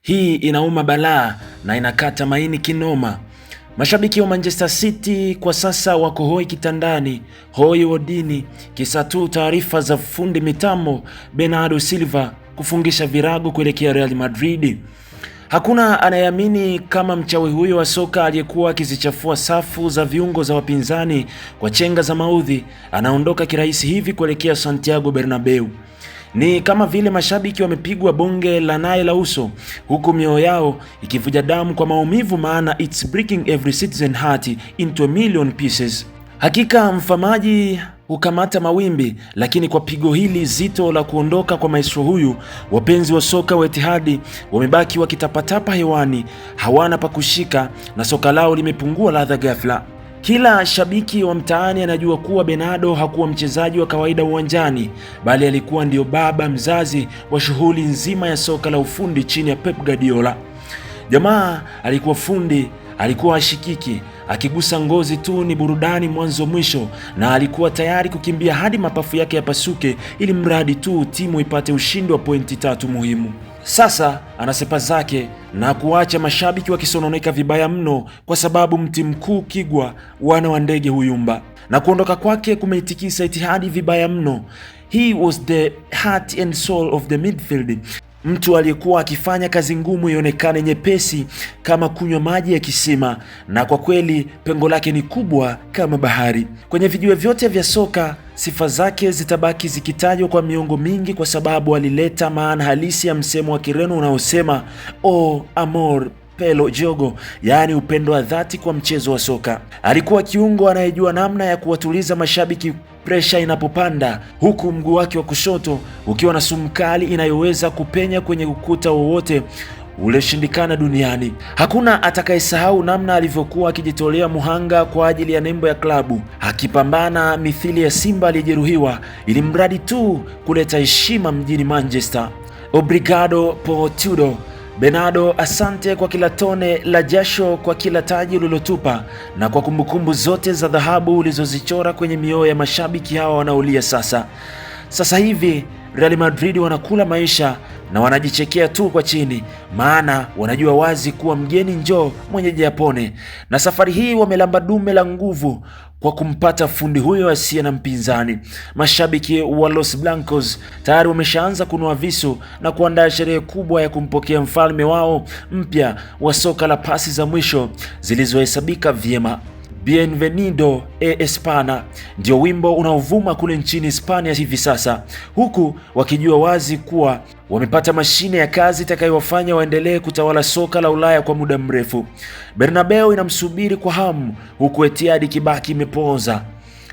Hii inauma balaa na inakata maini kinoma. Mashabiki wa Manchester City kwa sasa wako hoi kitandani, hoi wodini, kisa tu taarifa za fundi mitambo Bernardo Silva kufungisha virago kuelekea Real Madrid. Hakuna anayeamini kama mchawi huyo wa soka aliyekuwa akizichafua safu za viungo za wapinzani kwa chenga za maudhi anaondoka kirahisi hivi kuelekea Santiago Bernabeu. Ni kama vile mashabiki wamepigwa bonge la naye la uso, huku mioyo yao ikivuja damu kwa maumivu, maana it's breaking every citizen heart into a million pieces. Hakika mfamaji hukamata mawimbi, lakini kwa pigo hili zito la kuondoka kwa maestro huyu, wapenzi wa soka wa Etihad wamebaki wakitapatapa hewani, hawana pa kushika na soka lao limepungua ladha ghafla. Kila shabiki wa mtaani anajua kuwa Bernardo hakuwa mchezaji wa kawaida uwanjani, bali alikuwa ndio baba mzazi wa shughuli nzima ya soka la ufundi chini ya Pep Guardiola. Jamaa alikuwa fundi, alikuwa ashikiki, akigusa ngozi tu ni burudani mwanzo mwisho, na alikuwa tayari kukimbia hadi mapafu yake yapasuke ili mradi tu timu ipate ushindi wa pointi 3 muhimu. Sasa anasepa zake na kuacha mashabiki wakisononeka vibaya mno, kwa sababu mti mkuu kigwa, wana wa ndege huyumba, na kuondoka kwake kumeitikisa Etihad vibaya mno. He was the heart and soul of the midfield, mtu aliyekuwa akifanya kazi ngumu ionekane nyepesi kama kunywa maji ya kisima, na kwa kweli pengo lake ni kubwa kama bahari. Kwenye vijiwe vyote vya soka sifa zake zitabaki zikitajwa kwa miongo mingi, kwa sababu alileta maana halisi ya msemo wa Kireno unaosema "Oh amor pelo jogo", yaani upendo wa dhati kwa mchezo wa soka. Alikuwa kiungo anayejua namna ya kuwatuliza mashabiki presha inapopanda, huku mguu wake wa kushoto ukiwa na sumu kali inayoweza kupenya kwenye ukuta wowote ulioshindikana duniani. Hakuna atakayesahau namna alivyokuwa akijitolea muhanga kwa ajili ya nembo ya klabu, akipambana mithili ya simba aliyejeruhiwa, ili mradi tu kuleta heshima mjini Manchester. Obrigado por tudo Bernardo, asante kwa kila tone la jasho, kwa kila taji ulilotupa, na kwa kumbukumbu zote za dhahabu ulizozichora kwenye mioyo ya mashabiki hawa wanaolia sasa. Sasa hivi Real Madrid wanakula maisha na wanajichekea tu kwa chini, maana wanajua wazi kuwa mgeni njoo mwenyeji apone, na safari hii wamelamba dume la nguvu kwa kumpata fundi huyo asiye na mpinzani. Mashabiki wa Los Blancos tayari wameshaanza kunua visu na kuandaa sherehe kubwa ya kumpokea mfalme wao mpya wa soka la pasi za mwisho zilizohesabika vyema. Bienvenido Espana ndio wimbo unaovuma kule nchini Hispania hivi sasa, huku wakijua wazi kuwa wamepata mashine ya kazi itakayowafanya waendelee kutawala soka la Ulaya kwa muda mrefu. Bernabeu inamsubiri kwa hamu, huku Etihad kibaki imepooza,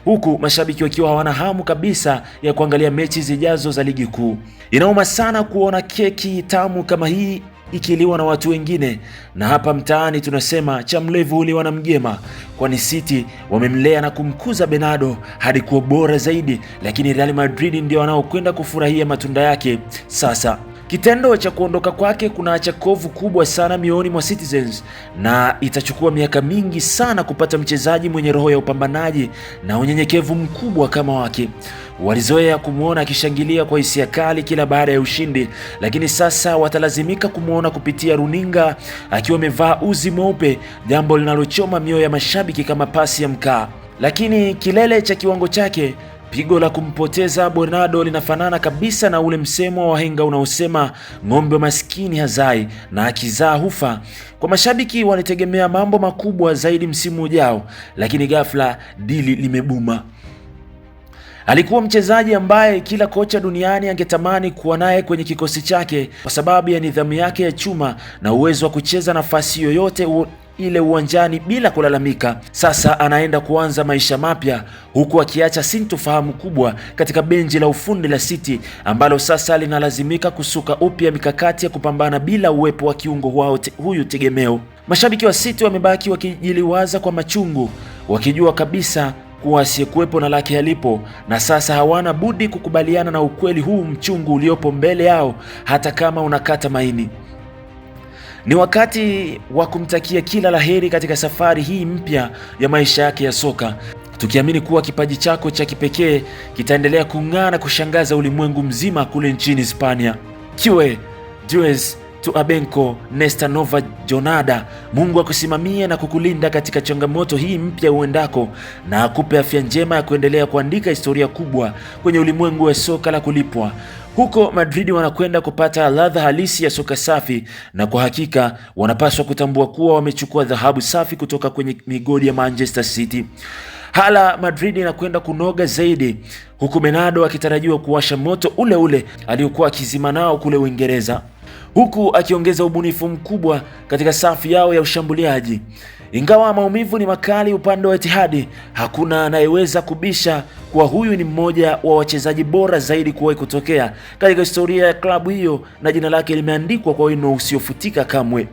huku mashabiki wakiwa hawana hamu kabisa ya kuangalia mechi zijazo za ligi kuu. Inauma sana kuona keki tamu kama hii ikiliwa na watu wengine, na hapa mtaani tunasema cha mlevu huliwa na mgema, kwani City wamemlea na kumkuza Bernardo hadi kuwa bora zaidi, lakini Real Madrid ndio wanaokwenda kufurahia matunda yake sasa. Kitendo cha kuondoka kwake kunaacha kovu kubwa sana mioyoni mwa citizens, na itachukua miaka mingi sana kupata mchezaji mwenye roho ya upambanaji na unyenyekevu mkubwa kama wake. Walizoea kumwona akishangilia kwa hisia kali kila baada ya ushindi, lakini sasa watalazimika kumwona kupitia runinga akiwa amevaa uzi mweupe, jambo linalochoma mioyo ya mashabiki kama pasi ya mkaa. Lakini kilele cha kiwango chake, pigo la kumpoteza Bernardo, linafanana kabisa na ule msemo wa wahenga unaosema ng'ombe wa maskini hazai na akizaa hufa. Kwa mashabiki walitegemea mambo makubwa zaidi msimu ujao, lakini ghafla dili limebuma. Alikuwa mchezaji ambaye kila kocha duniani angetamani kuwa naye kwenye kikosi chake kwa sababu ya nidhamu yake ya chuma na uwezo wa kucheza nafasi yoyote ile uwanjani bila kulalamika. Sasa anaenda kuanza maisha mapya, huku akiacha sintofahamu kubwa katika benchi la ufundi la City, ambalo sasa linalazimika kusuka upya mikakati ya kupambana bila uwepo wa kiungo wao huyu tegemeo. Mashabiki wa City wamebaki wakijiliwaza kwa machungu, wakijua kabisa kuwa asiyekuwepo na lake alipo, na sasa hawana budi kukubaliana na ukweli huu mchungu uliopo mbele yao, hata kama unakata maini. Ni wakati wa kumtakia kila laheri katika safari hii mpya ya maisha yake ya soka, tukiamini kuwa kipaji chako cha kipekee kitaendelea kung'aa na kushangaza ulimwengu mzima kule nchini Hispania. Kiwe Juez Nestu Abenko, Nesta Nova Jonada. Mungu akusimamie na kukulinda katika changamoto hii mpya uendako, na akupe afya njema ya kuendelea kuandika historia kubwa kwenye ulimwengu wa soka la kulipwa. Huko Madrid wanakwenda kupata ladha halisi ya soka safi, na kwa hakika wanapaswa kutambua kuwa wamechukua dhahabu safi kutoka kwenye migodi ya Manchester City. Hala Madrid inakwenda kunoga zaidi, huku Bernardo akitarajiwa kuwasha moto ule ule aliokuwa akizima nao kule Uingereza, huku akiongeza ubunifu mkubwa katika safu yao ya ushambuliaji. Ingawa maumivu ni makali upande wa Etihad, hakuna anayeweza kubisha kuwa huyu ni mmoja wa wachezaji bora zaidi kuwahi kutokea katika historia ya klabu hiyo, na jina lake limeandikwa kwa wino usiofutika kamwe.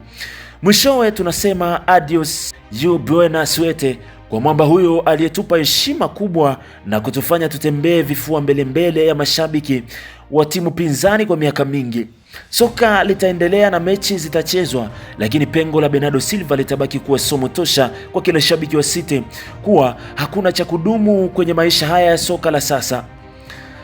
Mwishowe tunasema adios you buena suerte kwa mwamba huyo aliyetupa heshima kubwa na kutufanya tutembee vifua mbele ya mashabiki wa timu pinzani kwa miaka mingi. Soka litaendelea na mechi zitachezwa, lakini pengo la Bernardo Silva litabaki kuwa somo tosha kwa kila shabiki wa City kuwa hakuna cha kudumu kwenye maisha haya ya soka la sasa.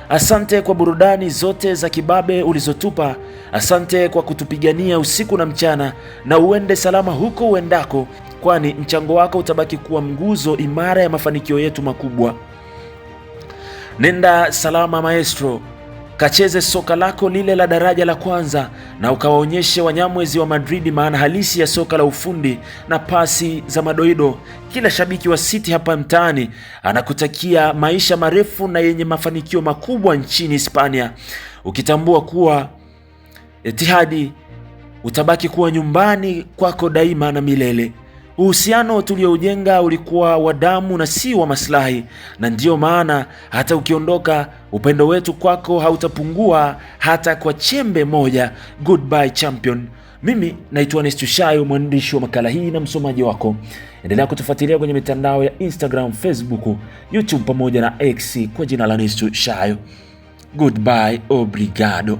Asante kwa burudani zote za kibabe ulizotupa. Asante kwa kutupigania usiku na mchana, na uende salama huko uendako, kwani mchango wako utabaki kuwa nguzo imara ya mafanikio yetu makubwa. Nenda salama maestro, kacheze soka lako lile la daraja la kwanza, na ukawaonyeshe Wanyamwezi wa Madrid maana halisi ya soka la ufundi na pasi za madoido. Kila shabiki wa City hapa mtaani anakutakia maisha marefu na yenye mafanikio makubwa nchini Hispania, ukitambua kuwa Etihad utabaki kuwa nyumbani kwako daima na milele. Uhusiano tulioujenga ulikuwa wa damu na si wa maslahi, na ndiyo maana hata ukiondoka upendo wetu kwako hautapungua hata kwa chembe moja. Goodbye champion. Mimi naitwa Nestu Shayo, mwandishi wa makala hii na msomaji wako. Endelea kutufuatilia kwenye mitandao ya Instagram, Facebook, YouTube pamoja na X kwa jina la Nestu Shayo. Goodbye, obrigado.